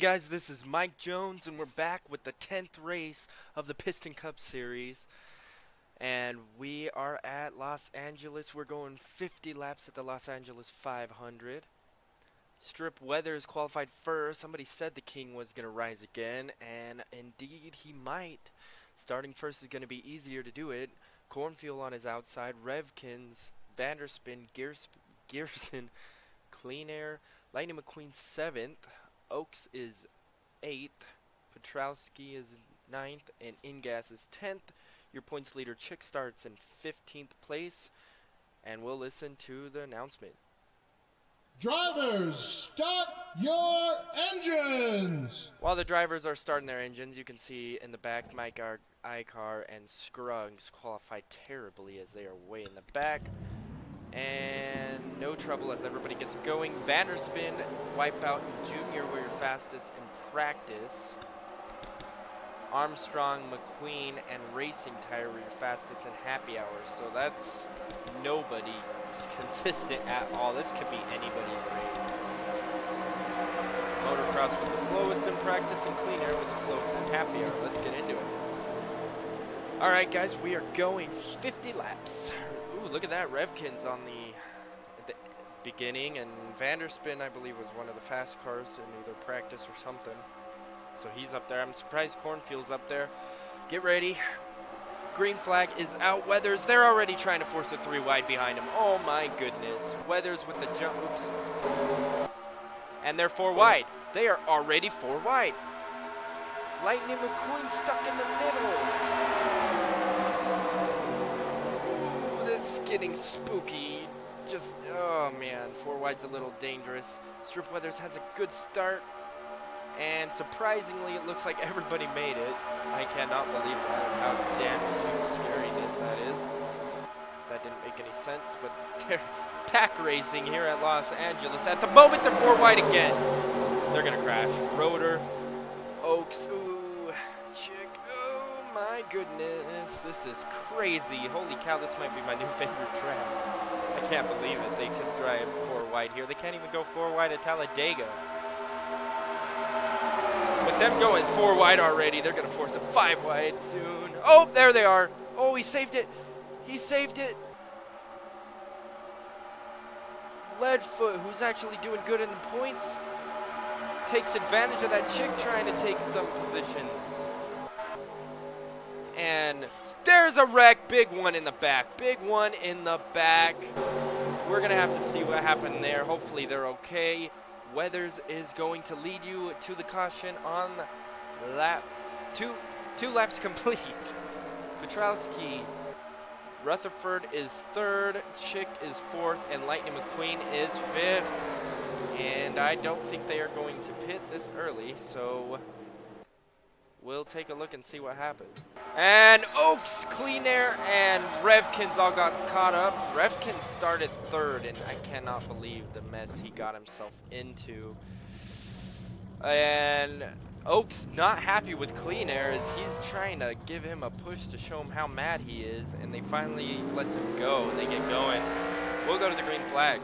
guys, this is Mike Jones, and we're back with the 10th race of the Piston Cup Series. And we are at Los Angeles. We're going 50 laps at the Los Angeles 500. Strip Weathers qualified first. Somebody said the King was going to rise again, and indeed he might. Starting first is going to be easier to do it. Cornfield on his outside. Revkins, Vanderspin, Gearson, Clean Air. Lightning McQueen 7th. Oaks is 8th, Petrowski is 9th, and Ingas is 10th. Your points leader Chick starts in 15th place, and we'll listen to the announcement. Drivers, start your engines! While the drivers are starting their engines, you can see in the back Mike Icar and Scruggs qualify terribly as they are way in the back. And no trouble as everybody gets going. Vanderspin, Wipeout, Junior were your fastest in practice. Armstrong, McQueen, and Racing Tire were your fastest in happy hours. So that's nobody consistent at all. This could be anybody in the race. Motocross was the slowest in practice, and Clean Air was the slowest in happy hour. Let's get into it. All right, guys, we are going 50 laps. Ooh, look at that. Revkins on at the beginning, and Vanderspin, I believe, was one of the fast cars in either practice or something. So he's up there. I'm surprised Cornfield's up there. Get ready. Green flag is out. Weathers, they're already trying to force a 3 wide behind him. Oh, my goodness. Weathers with the jump. Oops. And they're 4 wide. They are already 4 wide. Lightning McQueen stuck in the middle. It's getting spooky. Just, oh man, 4 wide's a little dangerous. Strip Weathers has a good start, and surprisingly, it looks like everybody made it. I cannot believe that, how damaging scariness that is. That didn't make any sense, but they're pack racing here at Los Angeles. At the moment, they're 4 wide again. They're gonna crash. Rotor, Oaks, ooh, Chick. My goodness, this is crazy. Holy cow, this might be my new favorite track. I can't believe it. They could drive 4 wide here. They can't even go 4 wide at Talladega. With them going 4 wide already, they're going to force a 5 wide soon. Oh, there they are. Oh, he saved it. He saved it. Leadfoot, who's actually doing good in the points, takes advantage of that chick trying to take some positions. And there's a wreck. Big one in the back. Big one in the back. We're going to have to see what happened there. Hopefully they're okay. Weathers is going to lead you to the caution on lap 2 laps complete. Petrowski. Rutherford is 3rd. Chick is 4th. And Lightning McQueen is 5th. And I don't think they are going to pit this early. So we'll take a look and see what happens. And Oaks, Clean Air, and Revkins all got caught up. Revkins started 3rd, and I cannot believe the mess he got himself into. And Oaks not happy with Clean Air as he's trying to give him a push to show him how mad he is, and they finally lets him go, and they get going. We'll go to the green flag.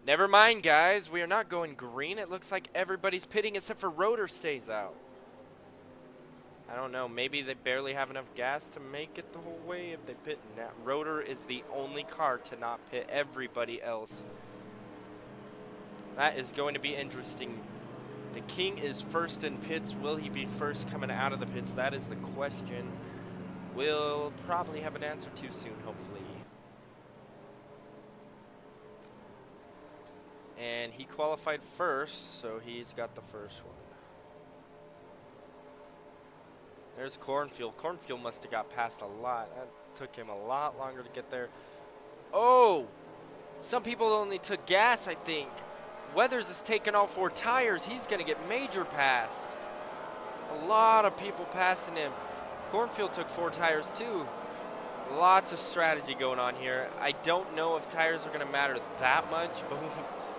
Never mind, guys. We are not going green. It looks like everybody's pitting except for Rotor stays out. I don't know, maybe they barely have enough gas to make it the whole way if they pit now. Rotor is the only car to not pit. Everybody else. That is going to be interesting. The King is first in pits. Will he be first coming out of the pits? That is the question. We'll probably have an answer too soon, hopefully. And he qualified first, so he's got the first one. There's Cornfield. Cornfield must have got past a lot. That took him a lot longer to get there. Oh! Some people only took gas, I think. Weathers has taken all 4 tires. He's going to get major passed. A lot of people passing him. Cornfield took 4 tires too. Lots of strategy going on here. I don't know if tires are going to matter that much, but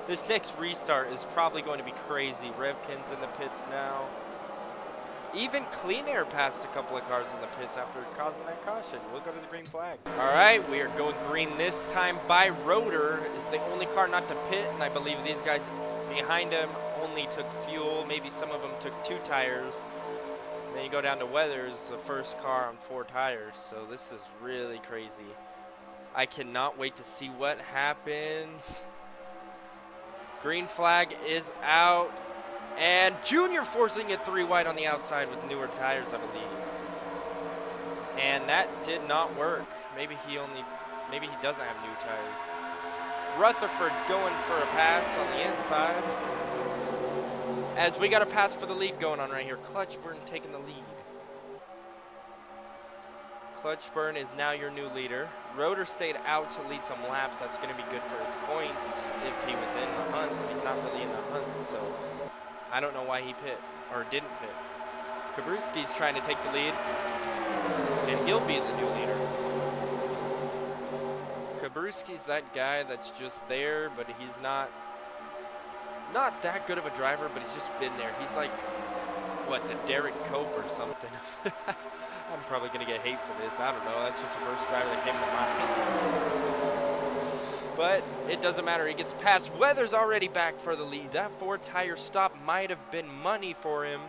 this next restart is probably going to be crazy. Revkins in the pits now. Even Clean Air passed a couple of cars in the pits after causing that caution. We'll go to the green flag. All right, we are going green this time by Rotor. It's the only car not to pit, and I believe these guys behind him only took fuel. Maybe some of them took 2 tires. Then you go down to Weathers, the first car on 4 tires. So this is really crazy. I cannot wait to see what happens. Green flag is out. And Junior forcing it 3 wide on the outside with newer tires, I believe. And that did not work. Maybe he doesn't have new tires. Rutherford's going for a pass on the inside. As we got a pass for the lead going on right here. Clutchburn taking the lead. Clutchburn is now your new leader. Roeder stayed out to lead some laps. That's going to be good for his points if he was in the hunt. He's not really in the hunt, so I don't know why he pit or didn't pit. Kabrewski's trying to take the lead, and he'll be the new leader. Kabrewski's that guy that's just there, but he's not that good of a driver, but he's just been there. He's like, what, the Derek Cope or something. I'm probably going to get hate for this. I don't know. That's just the first driver that came to mind. But it doesn't matter. He gets past. Weathers already back for the lead. That 4-tire stop might have been money for him.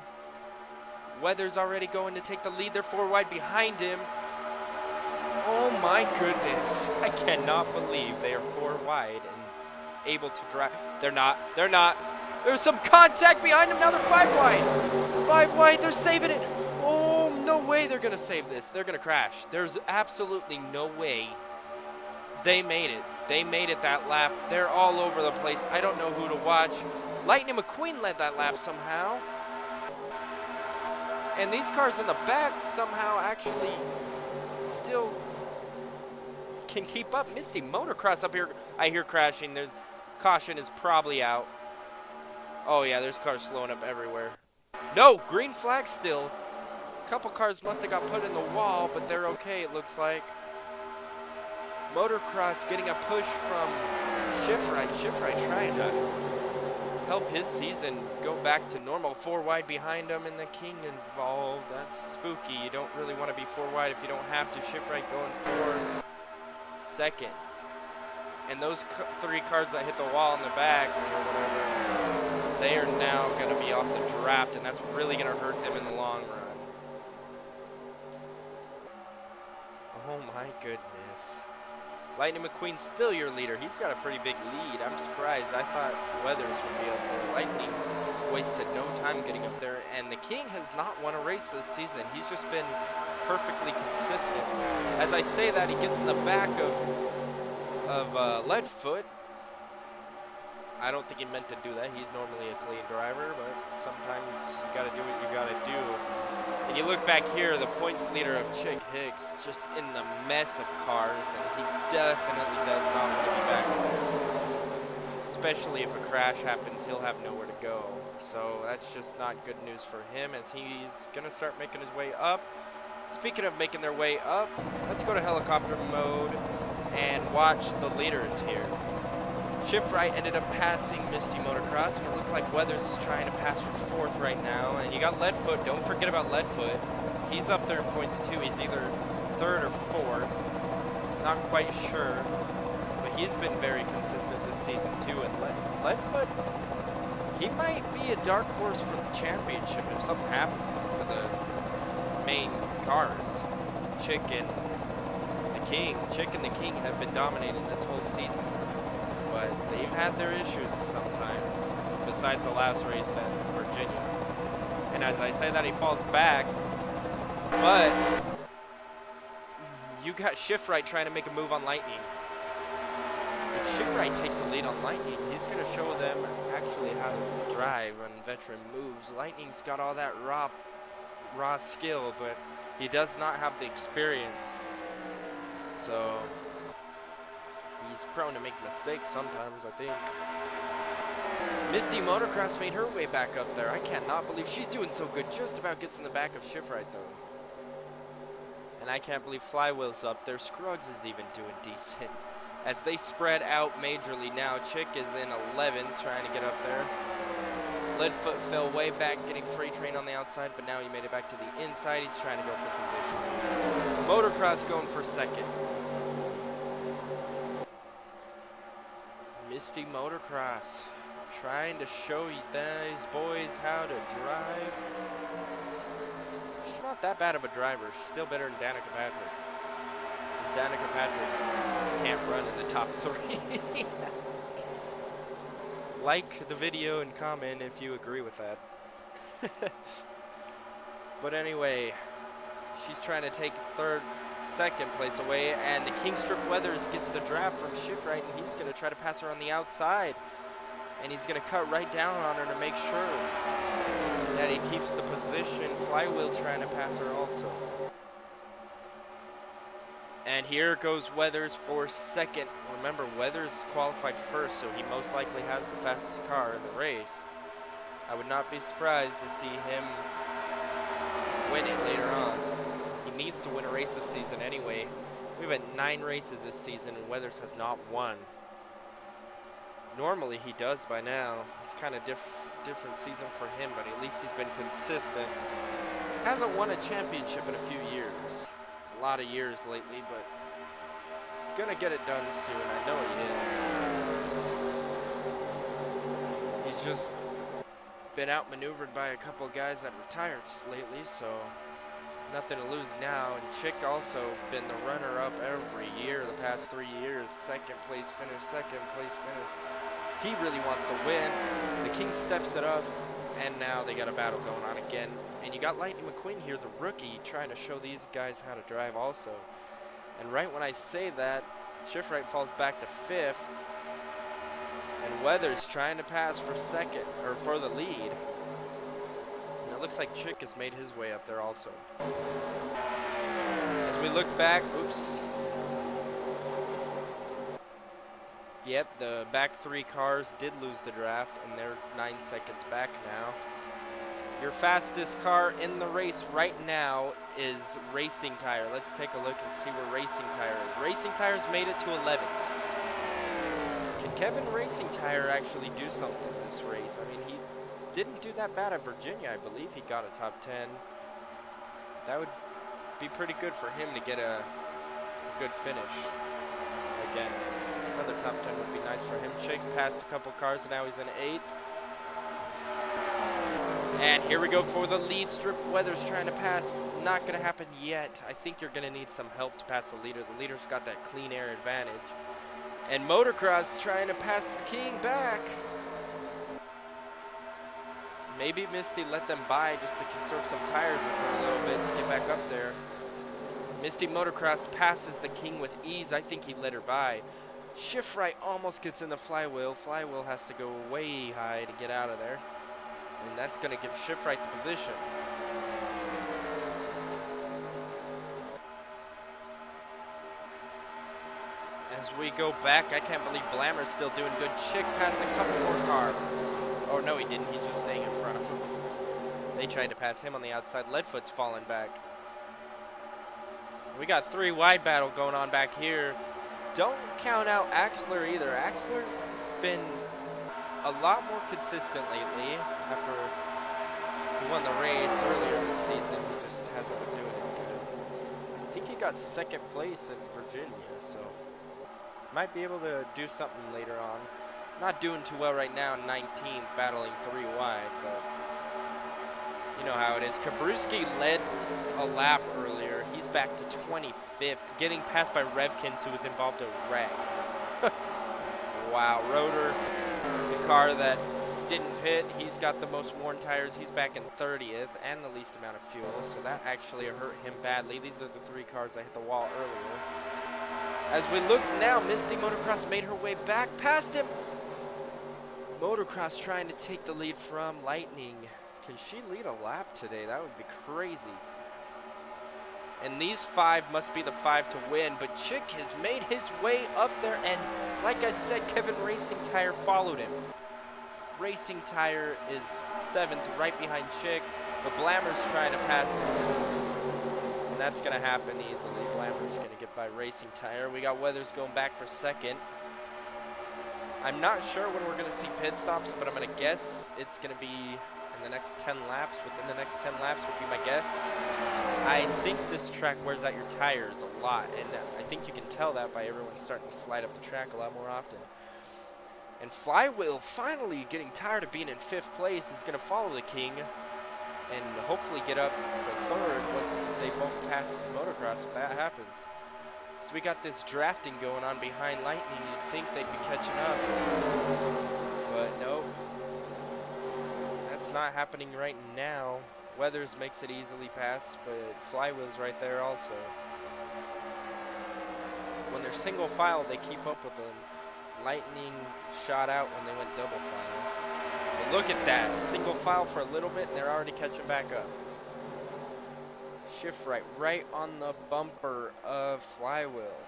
Weathers already going to take the lead. They're 4 wide behind him. Oh my goodness. I cannot believe they are 4 wide and able to drive. They're not. There's some contact behind them. Now they're 5 wide. 5 wide. They're saving it. Oh, no way they're going to save this. They're going to crash. There's absolutely no way. They made it. They made it that lap. They're all over the place. I don't know who to watch. Lightning McQueen led that lap somehow. And these cars in the back somehow actually still can keep up. Misty Motocross up here, I hear crashing. The caution is probably out. Oh yeah, there's cars slowing up everywhere. No, green flag still. A couple cars must have got put in the wall, but they're okay, it looks like. Motocross getting a push from Shifright. Shifright trying to help his season go back to normal. 4 wide behind him and the King involved. That's spooky. You don't really want to be 4 wide if you don't have to. Shifright going for second. And those 3 cars that hit the wall in the back or whatever, they are now going to be off the draft, and that's really going to hurt them in the long run. Oh my goodness. Lightning McQueen's still your leader. He's got a pretty big lead. I'm surprised. I thought Weathers would be up there. Lightning wasted no time getting up there, and the King has not won a race this season. He's just been perfectly consistent. As I say that, he gets in the back of Leadfoot. I don't think he meant to do that. He's normally a clean driver, but sometimes you got to do what you got to do. And you look back here, the points leader of Chick Hicks, just in the mess of cars, and he definitely does not want to be back there. Especially if a crash happens, he'll have nowhere to go. So that's just not good news for him as he's going to start making his way up. Speaking of making their way up, let's go to helicopter mode and watch the leaders here. Shifright ended up passing Misty Motocross, and it looks like Weathers is trying to pass for 4th right now. And you got Leadfoot. Don't forget about Leadfoot. He's up there in points too. He's either 3rd or 4th. Not quite sure, but he's been very consistent this season too. And Leadfoot, he might be a dark horse for the championship if something happens to the main cars. Chick and the King have been dominating this whole season. But they've had their issues sometimes, besides the last race at Virginia. And as I say that, he falls back, but you got Shifright trying to make a move on Lightning. If Shifright takes the lead on Lightning, he's going to show them actually how to drive on veteran moves. Lightning's got all that raw skill, but he does not have the experience. So he's prone to make mistakes sometimes, I think. Misty Motocross made her way back up there. I cannot believe she's doing so good. Just about gets in the back of Shifright, though. And I can't believe Flywheel's up there. Scruggs is even doing decent. As they spread out majorly now, Chick is in 11th, trying to get up there. Leadfoot fell way back, getting Freight Train on the outside, but now he made it back to the inside. He's trying to go for position. Motocross going for 2nd. Misty Motocross. trying to show these boys how to drive. She's not that bad of a driver. She's still better than Danica Patrick. Danica Patrick can't run in the top 3. Like the video and comment if you agree with that. But anyway, she's trying to take second place away, and the Kingstrip Weathers gets the draft from Shiftright, and he's going to try to pass her on the outside. And he's going to cut right down on her to make sure that he keeps the position. Flywheel trying to pass her also. And here goes Weathers for second. Remember, Weathers qualified first, so he most likely has the fastest car in the race. I would not be surprised to see him win it later on. He needs to win a race this season anyway. We've had 9 races this season, and Weathers has not won. Normally he does by now. It's kind of different season for him, but at least he's been consistent. Hasn't won a championship in a few years. A lot of years lately, but he's gonna get it done soon. I know he is. He's just been outmaneuvered by a couple guys that retired lately, so nothing to lose now. And Chick also been the runner-up every year the past 3 years. Second place finish, second place finish. He really wants to win. The King steps it up, and now they got a battle going on again. And you got Lightning McQueen here, the rookie, trying to show these guys how to drive also. And right when I say that, Shiftright falls back to 5th. And Weathers trying to pass for second, or for the lead. And it looks like Chick has made his way up there also. As we look back, oops. Yep, the back 3 cars did lose the draft, and they're 9 seconds back now. Your fastest car in the race right now is Racing Tire. Let's take a look and see where Racing Tire is. Racing Tire's made it to 11th. Can Kevin Racing Tire actually do something this race? I mean, he didn't do that bad at Virginia. I believe he got a top 10. That would be pretty good for him to get a good finish again. Another top 10 would be nice for him. Chick passed a couple cars, and now he's in 8th. And here we go for the lead strip. Weathers trying to pass. Not going to happen yet. I think you're going to need some help to pass the leader. The leader's got that clean air advantage. And Motocross trying to pass the King back. Maybe Misty let them by just to conserve some tires for a little bit to get back up there. Misty Motocross passes the King with ease. I think he let her by. Shiftright almost gets in the Flywheel. Flywheel has to go way high to get out of there. And that's going to give Shiftright the position. As we go back, I can't believe Blammer's still doing good. Chick passed a couple more cars. Oh, no, he didn't. He's just staying in front of him. They tried to pass him on the outside. Leadfoot's falling back. We got 3 wide battle going on back here. Don't count out Axler either. Axler's been a lot more consistent lately after he won the race earlier this season. He just hasn't been doing as good. I think he got 2nd place in Virginia, so might be able to do something later on. Not doing too well right now, 19th, battling 3 wide, but you know how it is. Kabruski led a lap earlier. He's back to 25th, getting passed by Revkins, who was involved in a wreck. Wow, Rotor, the car that didn't pit, he's got the most worn tires. He's back in 30th and the least amount of fuel, so that actually hurt him badly. These are the 3 cars that hit the wall earlier. As we look now, Misty Motocross made her way back past him. Motocross trying to take the lead from Lightning. Can she lead a lap today? That would be crazy. And these 5 must be the 5 to win, but Chick has made his way up there, and like I said, Kevin Racing Tire followed him. Racing Tire is 7th, right behind Chick, but Blammer's trying to pass them. And that's going to happen easily. Blammer's going to get by Racing Tire. We got Weathers going back for 2nd. I'm not sure when we're going to see pit stops, but I'm going to guess it's going to be in the next 10 laps. Within the next 10 laps would be my guess. I think this track wears out your tires a lot, and I think you can tell that by everyone starting to slide up the track a lot more often. And Flywheel, finally getting tired of being in 5th place, is going to follow the King and hopefully get up to 3rd once they both pass Motocross, if that happens. So we got this drafting going on behind Lightning. You'd think they'd be catching up, but nope. That's not happening right now. Weathers makes it easily pass, but Flywheel's right there also. When they're single file, they keep up with them. Lightning shot out when they went double file. But look at that. Single file for a little bit, and they're already catching back up. Shift right on the bumper of Flywheel.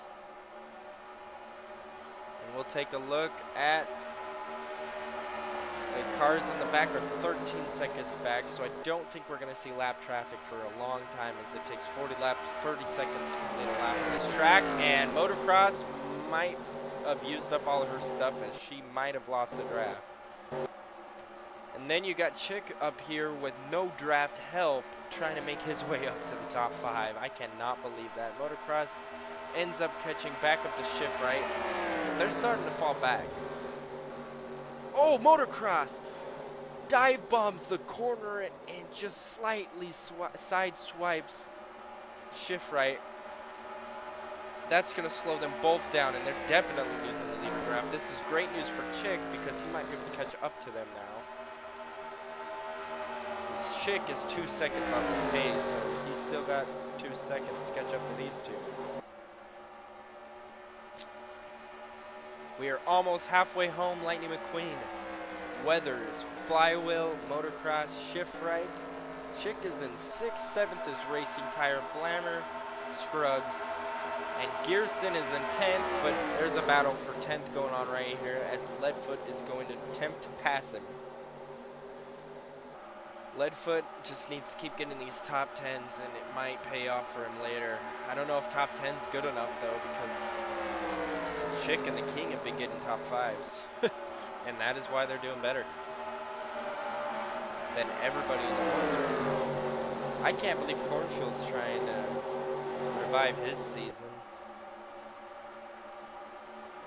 And we'll take a look at the cars in the back are 13 seconds back, so I don't think we're going to see lap traffic for a long time, as it takes 30 seconds to complete a lap on this track, and Motocross might have used up all of her stuff, and she might have lost the draft. And then you got Chick up here with no draft help, trying to make his way up to the top 5. I cannot believe that. Motocross ends up catching back up to Shift right. They're starting to fall back. Oh, Motocross dive bombs the corner and just slightly side swipes Shift right. That's going to slow them both down, and they're definitely losing the leader draft. This is great news for Chick because he might be able to catch up to them now. Chick is 2 seconds off the pace, so he's still got 2 seconds to catch up to these two. We are almost halfway home. Lightning McQueen, Weathers, Flywheel, Motocross, Shift right. Chick is in 6th, 7th is Racing Tire, Blammer, Scruggs, and Gearson is in 10th, but there's a battle for 10th going on right here as Leadfoot is going to attempt to pass him. Leadfoot just needs to keep getting these top 10s, and it might pay off for him later. I don't know if top 10's good enough, though, because Chick and the King have been getting top 5s. And that is why they're doing better than everybody in the world. I can't believe Cornfield's trying to revive his season.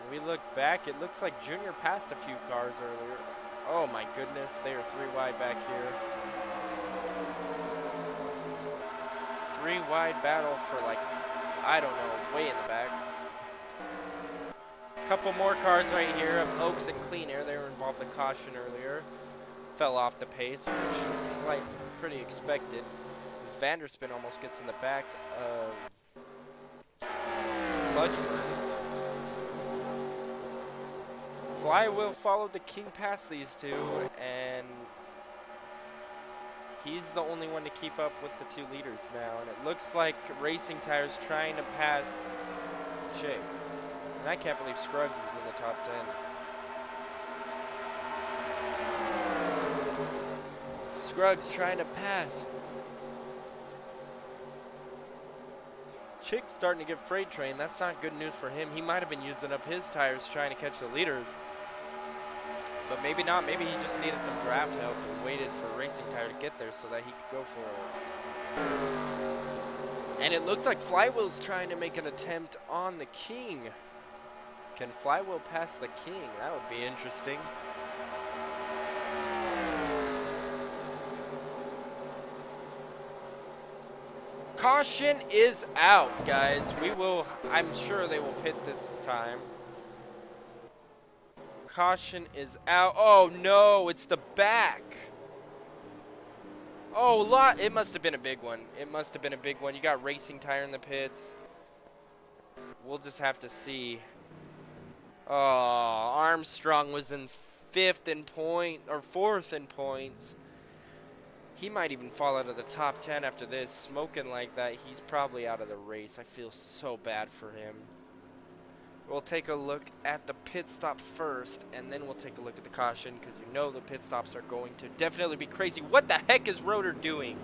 When we look back, it looks like Junior passed a few cars earlier. Oh my goodness, they are 3 wide back here. 3 wide battle for, like, I don't know, way in the back. Couple more cars right here of Oaks and Clean Air. They were involved in caution earlier. Fell off the pace, which is slightly pretty expected. As Vanderspin almost gets in the back of Clutchburn. Flywheel followed the King past these two, and he's the only one to keep up with the 2 leaders now. And it looks like Racing Tire's trying to pass Chick. And I can't believe Scruggs is in the top 10. Scruggs trying to pass. Chick's starting to get freight train. That's not good news for him. He might have been using up his tires trying to catch the leaders. But maybe not. Maybe he just needed some draft help and waited for Racing Tire to get there so that he could go for it. And it looks like Flywheel's trying to make an attempt on the King. Can Flywheel pass the King? That would be interesting. Caution is out, guys. I'm sure they will pit this time. Caution is out. Oh no, it's the back. Oh, it must have been a big one. It must have been a big one. You got Racing Tire in the pits. We'll just have to see. Oh, Armstrong was in 4th in points. He might even fall out of the top 10 after this. Smoking like that, he's probably out of the race. I feel so bad for him. We'll take a look at the pit stops first, and then we'll take a look at the caution, because you know the pit stops are going to definitely be crazy. What the heck is Rotor doing?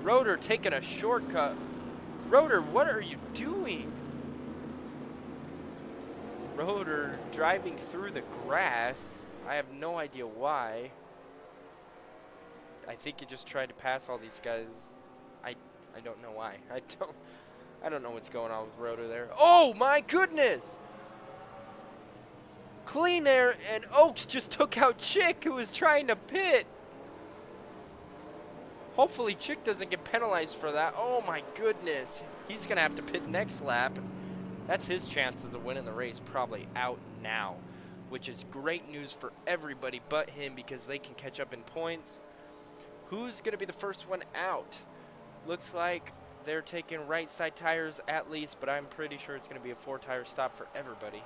Rotor taking a shortcut. Rotor, what are you doing? Rotor driving through the grass. I have no idea why. I think he just tried to pass all these guys. I don't know why. I don't know what's going on with Rotor there. Oh my goodness! Clean Air and Oaks just took out Chick, who was trying to pit. Hopefully Chick doesn't get penalized for that. Oh my goodness. He's going to have to pit next lap. That's his chances of winning the race probably out now, which is great news for everybody but him because they can catch up in points. Who's going to be the first one out? Looks like they're taking right side tires at least, but I'm pretty sure it's going to be a 4-tire stop for everybody.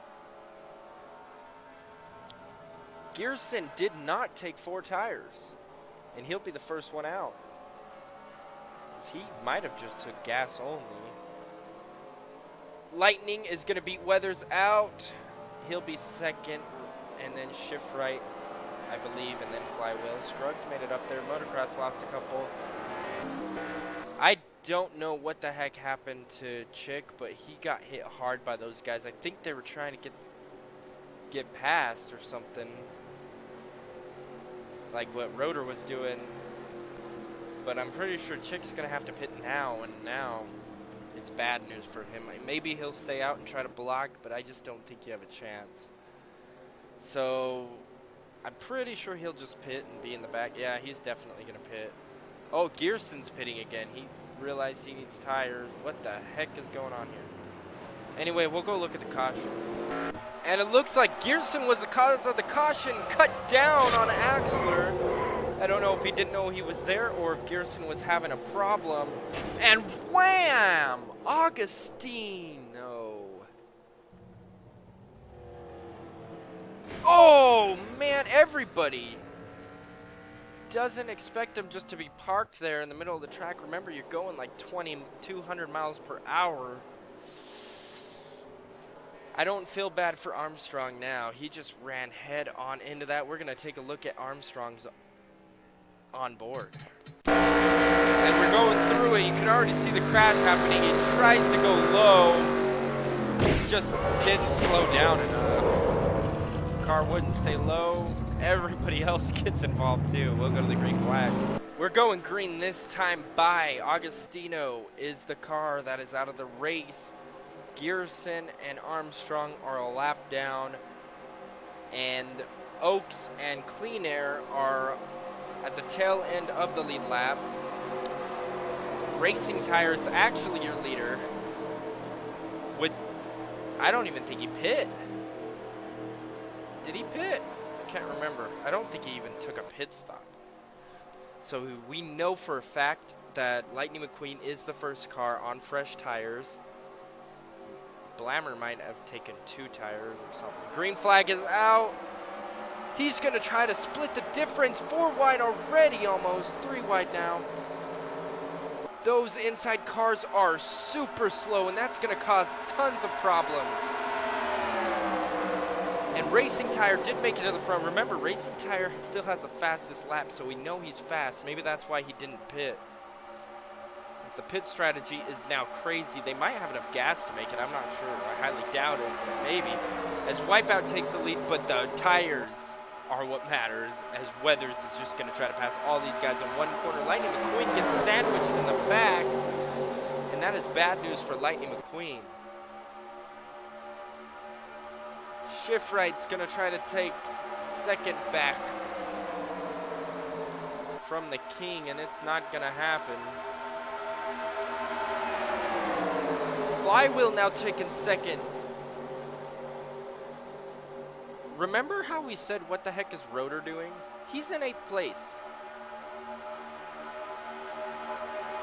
Gearson did not take 4 tires, and he'll be the first one out. He might have just took gas only. Lightning is going to beat Weathers out. He'll be second, and then Shift Right, I believe, and then Flywheel. Scruggs made it up there. Motocross lost a couple. I don't know what the heck happened to Chick, but he got hit hard by those guys. I think they were trying to get past or something, like what Rotor was doing. But I'm pretty sure Chick's going to have to pit now, and now it's bad news for him. Maybe he'll stay out and try to block, but I just don't think you have a chance. So I'm pretty sure he'll just pit and be in the back. Yeah, he's definitely going to pit. Oh, Gearson's pitting again. He realized he needs tires. What the heck is going on here? Anyway, we'll go look at the caution. And it looks like Gearson was the cause of the caution. Cut down on Axler. I don't know if he didn't know he was there or if Gearson was having a problem. And wham! Augustino. Oh, man, everybody doesn't expect him just to be parked there in the middle of the track. Remember, you're going like 200 miles per hour. I don't feel bad for Armstrong now. He just ran head on into that. We're going to take a look at Armstrong's on board. And we're going through it. You can already see the crash happening. He tries to go low. Just didn't slow down enough. Car wouldn't stay low. Everybody else gets involved too. We'll go to the green flag. We're going green this time by Augustino is the car that is out of the race. Gearson and Armstrong are a lap down. And Oaks and Clean Air are at the tail end of the lead lap. Racing Tires actually your leader. I don't even think he pit. Did he pit? I can't remember. I don't think he even took a pit stop. So we know for a fact that Lightning McQueen is the first car on fresh tires. Blammer might have taken 2 tires or something. Green flag is out. He's going to try to split the difference. 4 wide already almost. 3 wide now. Those inside cars are super slow, and that's going to cause tons of problems. And Racing Tire did make it to the front. Remember, Racing Tire still has the fastest lap, so we know he's fast. Maybe that's why he didn't pit. The pit strategy is now crazy. They might have enough gas to make it. I'm not sure. I highly doubt it, but maybe. As Wipeout takes the lead, but the tires are what matters, as Weathers is just going to try to pass all these guys in one corner. Lightning McQueen gets sandwiched in the back, and that is bad news for Lightning McQueen. Shift Right's going to try to take second back from the King, and it's not going to happen. Flywheel now taking second. Remember how we said, what the heck is Rotor doing? He's in 8th place.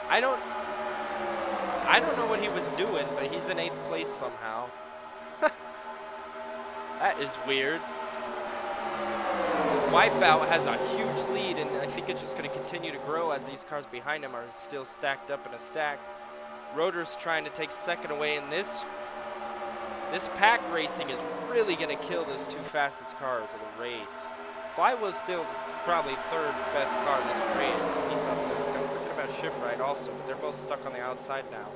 I don't know what he was doing, but he's in 8th place somehow. That is weird. Wipeout has a huge lead, and I think it's just going to continue to grow as these cars behind him are still stacked up in a stack. Rotor's trying to take second away, and this pack racing is really going to kill those 2 fastest cars of the race. Flywheel's still probably 3rd best car in this race. He's up there. Don't forget about Shift Right also, but they're both stuck on the outside now.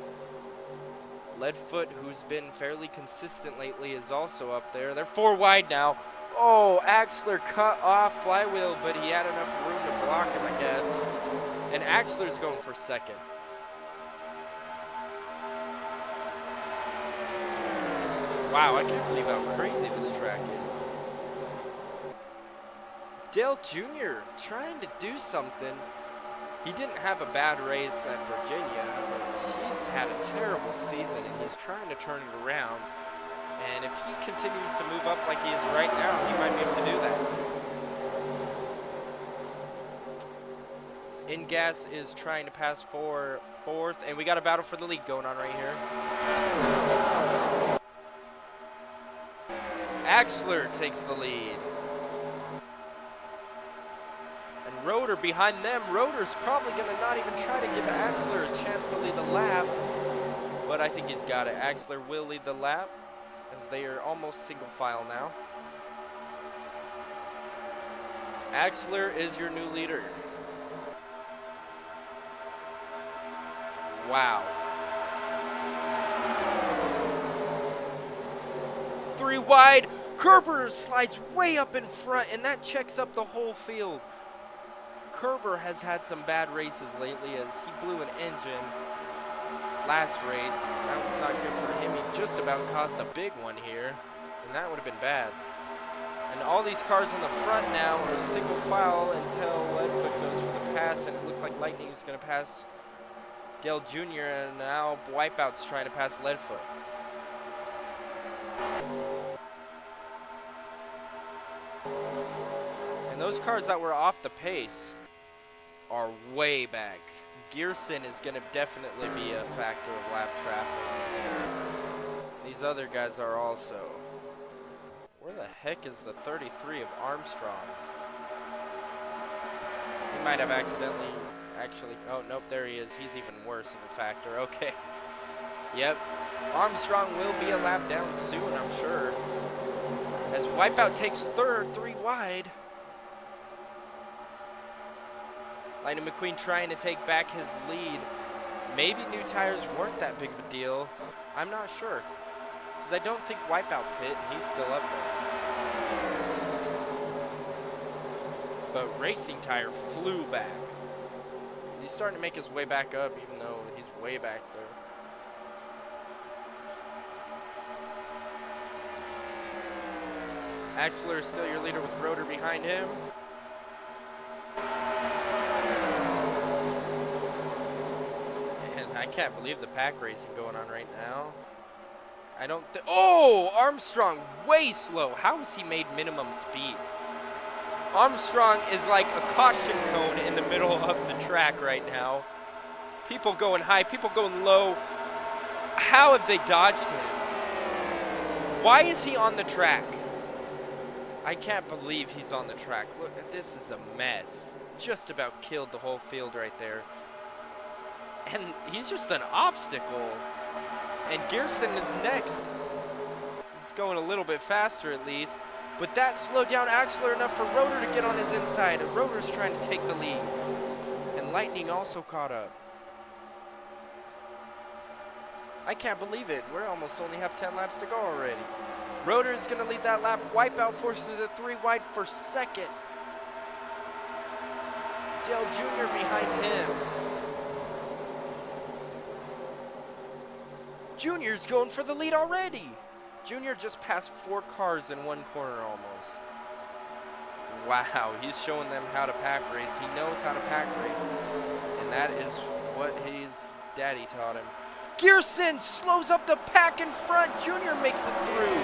Leadfoot, who's been fairly consistent lately, is also up there. They're 4 wide now. Oh, Axler cut off Flywheel, but he had enough room to block him, I guess. And Axler's going for second. Wow, I can't believe how crazy this track is. Dale Jr. trying to do something. He didn't have a bad race at Virginia, but he's had a terrible season, and he's trying to turn it around. And if he continues to move up like he is right now, he might be able to do that. Ingas is trying to pass for fourth, and we got a battle for the lead going on right here. Axler takes the lead. And Roeder behind them. Roeder's probably going to not even try to give Axler a chance to lead the lap. But I think he's got it. Axler will lead the lap as they are almost single file now. Axler is your new leader. Wow. 3 wide. Kerber slides way up in front, and that checks up the whole field. Kerber has had some bad races lately as he blew an engine last race. That was not good for him. He just about caused a big one here, and that would have been bad. And all these cars in the front now are single file until Leadfoot goes for the pass, and it looks like Lightning is going to pass Dale Jr., and now Wipeout's trying to pass Leadfoot. And those cars that were off the pace are way back. Gearson is going to definitely be a factor of lap traffic. These other guys are also. Where the heck is the 33 of Armstrong? He might have accidentally actually. Oh, nope, there he is. He's even worse of a factor. Okay. Yep. Armstrong will be a lap down soon, I'm sure. As Wipeout takes third, 3 wide. Lightning McQueen trying to take back his lead. Maybe new tires weren't that big of a deal. I'm not sure. Because I don't think Wipeout pit, and he's still up there. But Racing Tire flew back. He's starting to make his way back up, even though he's way back there. Axler is still your leader with Roeder behind him. And I can't believe the pack racing going on right now. I don't think. Oh! Armstrong way slow. How has he made minimum speed? Armstrong is like a caution cone in the middle of the track right now. People going high, people going low. How have they dodged him? Why is he on the track? I can't believe he's on the track. Look, this is a mess. Just about killed the whole field right there. And he's just an obstacle. And Gearson is next. He's going a little bit faster at least. But that slowed down Axler enough for Roeder to get on his inside. And Roeder's trying to take the lead. And Lightning also caught up. I can't believe it. We almost only have 10 laps to go already. Roeder is going to lead that lap. Wipeout forces it 3 wide for second. Dale Jr. behind him. Junior's going for the lead already. Junior just passed 4 cars in one corner almost. Wow, he's showing them how to pack race. He knows how to pack race. And that is what his daddy taught him. Gearson slows up the pack in front. Junior makes it through.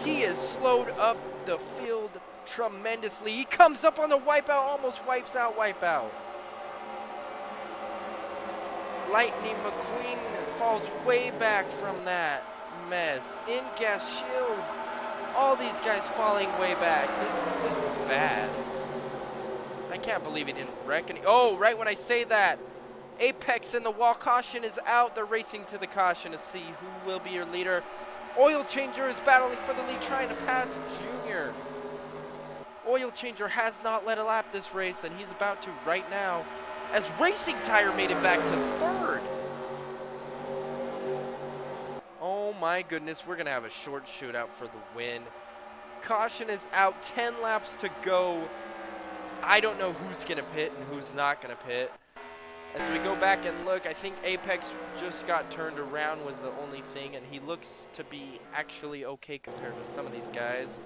He has slowed up the field tremendously. He comes up on the Wipeout, almost wipes out Wipeout. Lightning McQueen falls way back from that mess. In-gas shields. All these guys falling way back. This is bad. I can't believe he didn't wreck any. Oh, right when I say that. Apex in the wall. Caution is out. They're racing to the caution to see who will be your leader. Oil Changer is battling for the lead, trying to pass Junior. Oil Changer has not led a lap this race, and he's about to right now, as Racing Tire made it back to third. Oh my goodness, we're going to have a short shootout for the win. Caution is out, 10 laps to go. I don't know who's going to pit and who's not going to pit. As we go back and look, I think Apex just got turned around was the only thing, and he looks to be actually okay compared to some of these guys.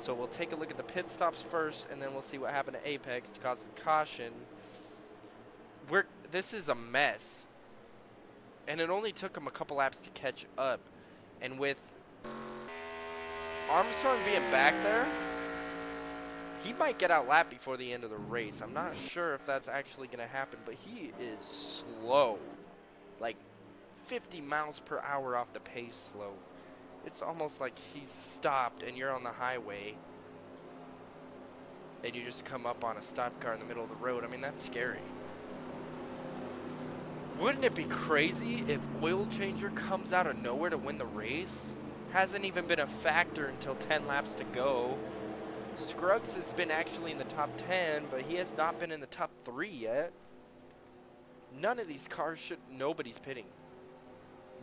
So we'll take a look at the pit stops first, and then we'll see what happened at Apex to cause the caution. This is a mess. And it only took him a couple laps to catch up. And with Armstrong being back there, he might get out lapped before the end of the race. I'm not sure if that's actually going to happen, but he is slow. Like 50 miles per hour off the pace slow. It's almost like he's stopped and you're on the highway and you just come up on a stopped car in the middle of the road. I mean, that's scary. Wouldn't it be crazy if Oil Changer comes out of nowhere to win the race? Hasn't even been a factor until 10 laps to go. Scruggs has been actually in the top 10, but he has not been in the top 3 yet. None of these cars should... Nobody's pitting.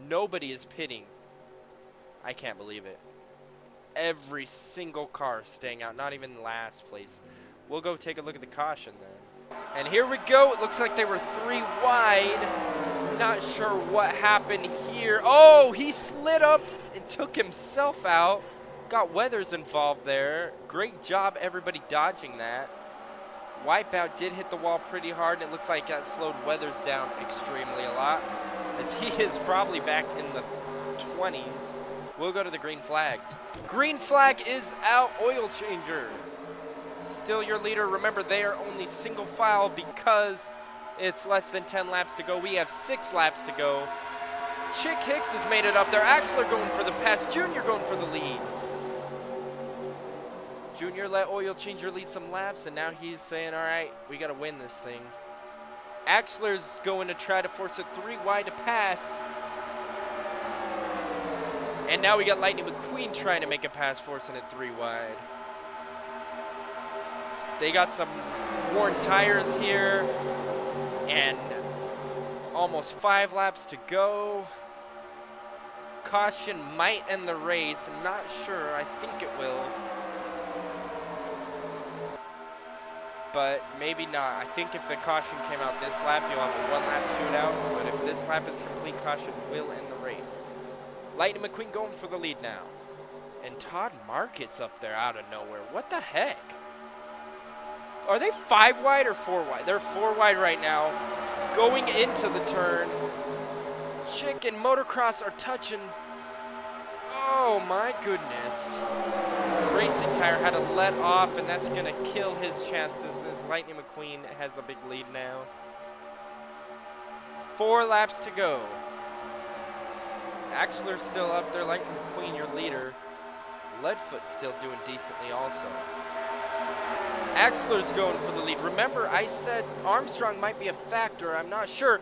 Nobody is pitting. I can't believe it. Every single car staying out, not even last place. We'll go take a look at the caution then. And here we go. It looks like they were 3 wide. Not sure what happened here. Oh, he slid up and took himself out. Got Weathers involved there. Great job everybody dodging that. Wipeout did hit the wall pretty hard, and it looks like that slowed Weathers down extremely a lot, as he is probably back in the 20s. We'll go to the green flag. Green flag is out. Oil Changer still your leader. Remember, they are only single file because it's less than 10 laps to go. We have 6 laps to go. Chick Hicks has made it up there. Axler going for the pass. Junior going for the lead. Junior let Oil Changer lead some laps, and now he's saying, all right, we got to win this thing. Axler's going to try to force a 3 wide to pass. And now we got Lightning McQueen trying to make a pass, forcing it 3 wide. They got some worn tires here, and almost 5 laps to go. Caution might end the race. I'm not sure. I think it will. But maybe not. I think if the caution came out this lap, you'll have a 1-lap shootout. But if this lap is complete, caution will end the race. Lightning McQueen going for the lead now. And Todd Marcus up there out of nowhere. What the heck? Are they 5 wide or 4 wide? They're 4 wide right now. Going into the turn. Chick and Motocross are touching. Oh my goodness. Racing tire had to let off, and that's going to kill his chances as Lightning McQueen has a big lead now. 4 laps to go. Axler's still up there. Lightning McQueen, your leader. Leadfoot's still doing decently also. Axler's going for the lead. Remember, I said Armstrong might be a factor. I'm not sure.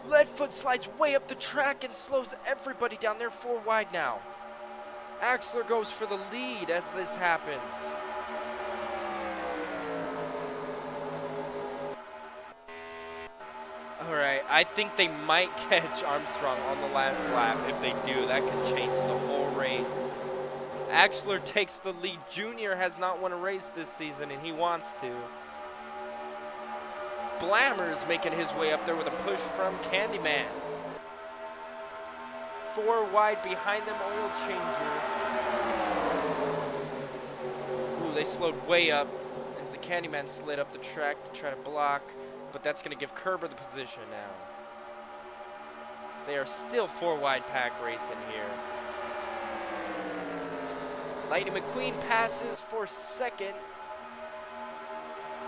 Leadfoot slides way up the track and slows everybody down. They're 4 wide now. Axler goes for the lead as this happens. Alright, I think they might catch Armstrong on the last lap. If they do, that could change the whole race. Axler takes the lead. Junior has not won a race this season, and he wants to. Blammer's making his way up there with a push from Candyman. 4 wide behind them, Oil Changer. Ooh, they slowed way up as the Candyman slid up the track to try to block, but that's going to give Kerber the position now. They are still 4 wide pack racing here. Lightning McQueen passes for second.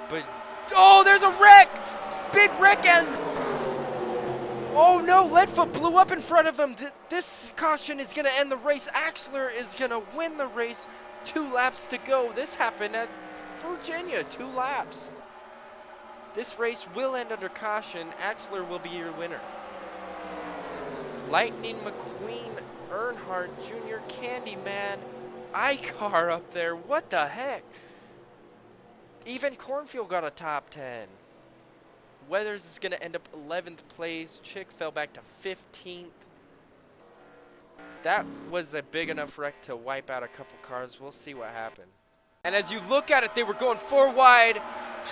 But, oh, there's a wreck! Big wreck, and oh no, Leadfoot blew up in front of him. This caution is going to end the race. Axler is going to win the race. 2 laps to go. This happened at Virginia, 2 laps. This race will end under caution. Axler will be your winner. Lightning McQueen, Earnhardt Jr., Candyman, iCar up there. What the heck? Even Cornfield got a top 10. Weathers is going to end up 11th place. Chick fell back to 15th. That was a big enough wreck to wipe out a couple cars. We'll see what happened. And as you look at it, they were going 4 wide.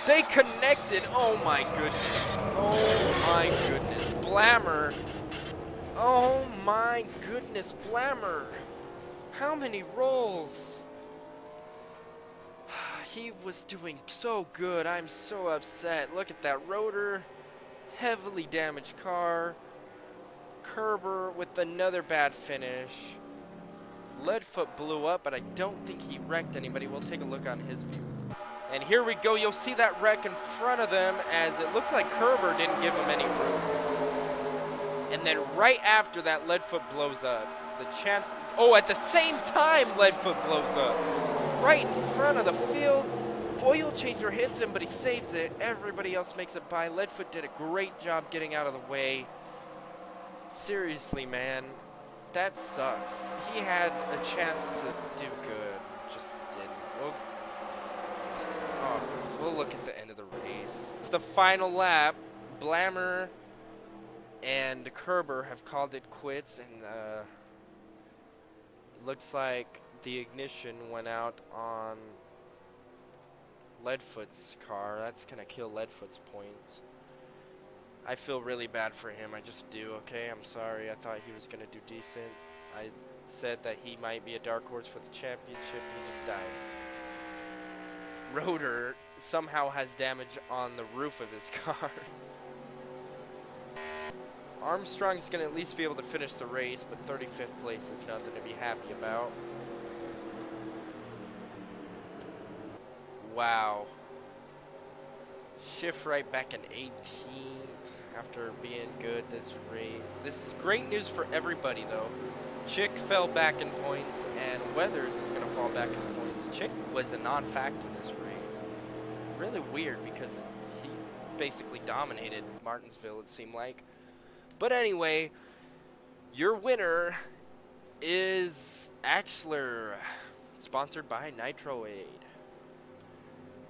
They connected. Oh my goodness. Oh my goodness. Blammer. Oh my goodness. Blammer. How many rolls? he was doing so good. I'm so upset. Look at that rotor. Heavily damaged car. Kerber with another bad finish. Leadfoot blew up, but I don't think he wrecked anybody. We'll take a look on his view. And here we go. You'll see that wreck in front of them as it looks like Kerber didn't give him any room. And then right after that, Leadfoot blows up. The chance... Oh, at the same time, Leadfoot blows up. Right in front of the field. Oil changer hits him, but he saves it. Everybody else makes it by. Leadfoot did a great job getting out of the way. Seriously, man. That sucks. He had a chance to do good. Just didn't. We'll look at the end of the race. It's the final lap. Blammer and Kerber have called it quits, and looks like the ignition went out on Leadfoot's car. That's gonna kill Leadfoot's points. I feel really bad for him. I just do, okay? I'm sorry. I thought he was gonna do decent. I said that he might be a dark horse for the championship. He just died. Rotor somehow has damage on the roof of his car. Armstrong's going to at least be able to finish the race, but 35th place is nothing to be happy about. Wow. Shift right back in 18th after being good this race. This is great news for everybody, though. Chick fell back in points, and Weathers is going to fall back in points. Chick was a non-factor this race. Really weird because he basically dominated Martinsville, it seemed like. But anyway, your winner is Axler, sponsored by Nitro-Aid.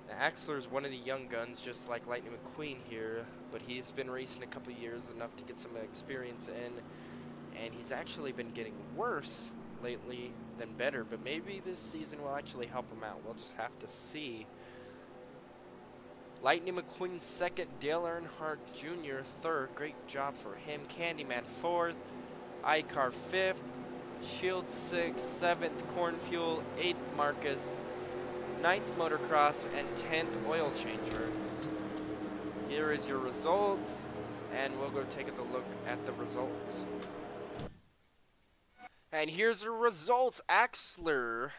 Now, Axler is one of the young guns, just like Lightning McQueen here, but he's been racing a couple years, enough to get some experience in, and he's actually been getting worse lately than better, but maybe this season will actually help him out. We'll just have to see. Lightning McQueen second, Dale Earnhardt Jr. third. Great job for him. Candyman fourth, iCar fifth, Shield sixth, seventh Cornfuel, eighth Marcus, ninth Motocross, and 10th Oil Changer. Here is your results, and we'll go take a look at the results. And here's the results. Axler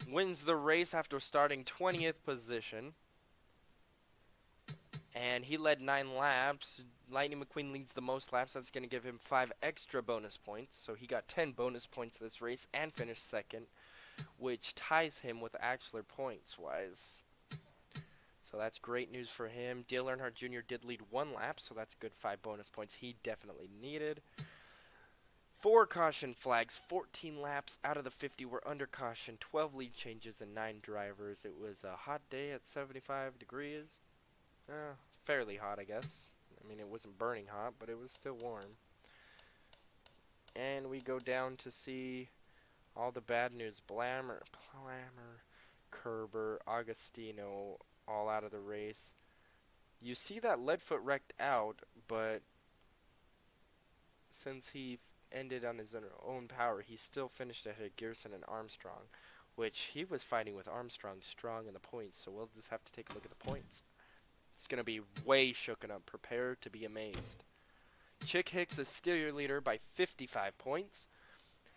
wins the race after starting 20th position. And he led 9 laps. Lightning McQueen leads the most laps. That's going to give him 5 extra bonus points. So he got 10 bonus points this race and finished second, which ties him with Axler points-wise. So that's great news for him. Dale Earnhardt Jr. did lead 1 lap, so that's a good 5 bonus points he definitely needed. 4 caution flags, 14 laps out of the 50 were under caution, 12 lead changes, and 9 drivers. It was a hot day at 75 degrees. Fairly hot, I guess. I mean, it wasn't burning hot, but it was still warm. And we go down to see all the bad news. Blammer, Kerber, Agostino, all out of the race. You see that Leadfoot wrecked out, but since he ended on his own power, he still finished ahead of Gerson and Armstrong, which he was fighting with Armstrong strong in the points, so we'll just have to take a look at the points. It's going to be way shooken up. Prepare to be amazed. Chick Hicks is still your leader by 55 points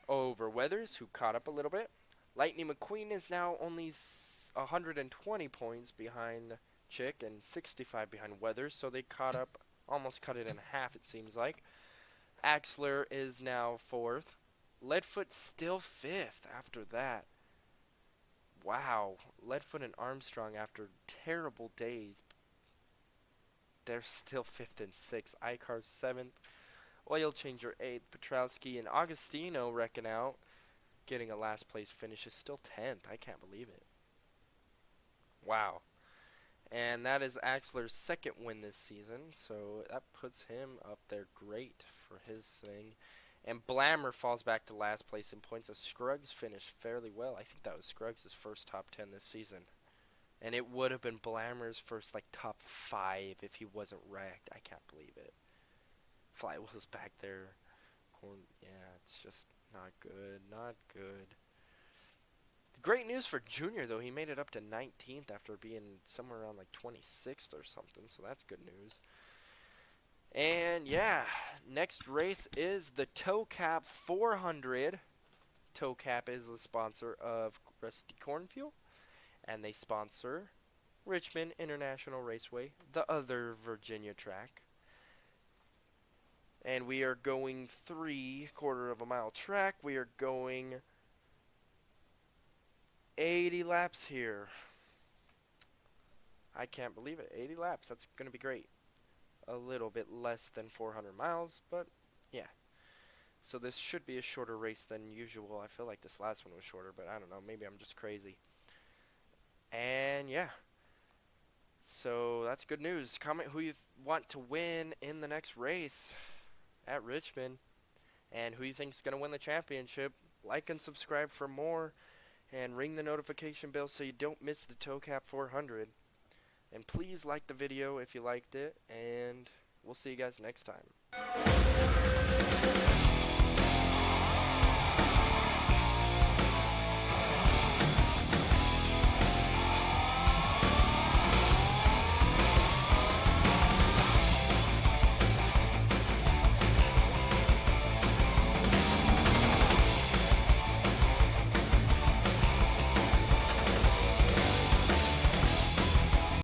over Weathers, who caught up a little bit. Lightning McQueen is now only 120 points behind Chick and 65 behind Weathers, so they caught up, almost cut it in half, it seems like. Axler is now 4th. Leadfoot still 5th after that. Wow. Leadfoot and Armstrong, after terrible days, they're still 5th and 6th. iCar's 7th. Oil Changer 8th. Petrowski and Agostino wrecking out. Getting a last place finish is still 10th. I can't believe it. Wow. And that is Axler's second win this season. So that puts him up there great for his thing. And Blammer falls back to last place in points as Scruggs finished fairly well. I think that was Scruggs' first top 10 this season. And it would have been Blammer's first, like, top 5 if he wasn't wrecked. I can't believe it. Flywheel's back there. Yeah, it's just not good. Not good. Great news for Junior, though. He made it up to 19th after being somewhere around like 26th or something, so that's good news. And yeah, next race is the Toe Cap 400. Toe Cap is the sponsor of Rusty Corn Fuel, and they sponsor Richmond International Raceway, the other Virginia track. And we are going 3/4 of a mile track. We are going 80 laps here. I can't believe it. 80 laps. That's going to be great. A little bit less than 400 miles, but yeah. So this should be a shorter race than usual. I feel like this last one was shorter, but I don't know. Maybe I'm just crazy. And yeah. So that's good news. Comment who you want to win in the next race at Richmond, and who you think is going to win the championship. Like and subscribe for more, and ring the notification bell so you don't miss the Toe Cap 400. And please like the video if you liked it, and we'll see you guys next time.